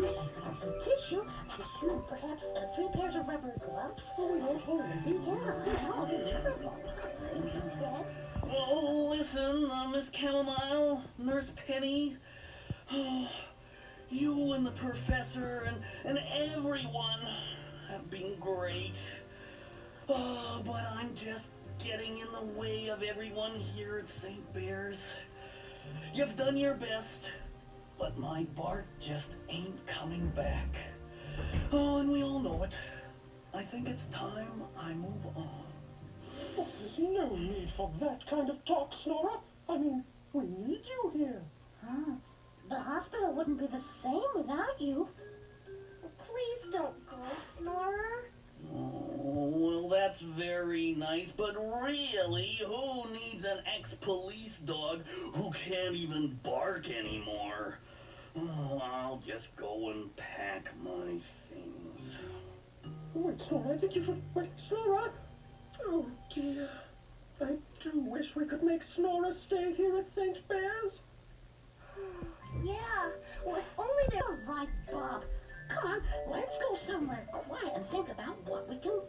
some tissue, perhaps 3 pairs of rubber gloves. Oh, yes, yeah, I know, terrible. Oh, listen, Miss Chamomile, Nurse Penny. Oh, you and the professor and everyone have been great. Oh, but I'm just getting in the way of everyone here at St. Bear's. You've done your best, but my Bart just ain't coming back. Oh, and we all know it. I think it's time I move on. Oh, there's no need for that kind of talk, Snore. I mean, we need you here. The hospital wouldn't be the same without you. Please don't go, Snorer. Oh, well, that's very nice, but really, who needs an ex-police dog who can't even bark anymore? Oh, I'll just go and pack my things. Wait, Snore, I think you should... Wait, Snore! Oh, dear. I do wish we could make Snore stay here at St. Bear's. Yeah, well, if only they were right, Bob. Come on, let's go somewhere quiet and think about what we can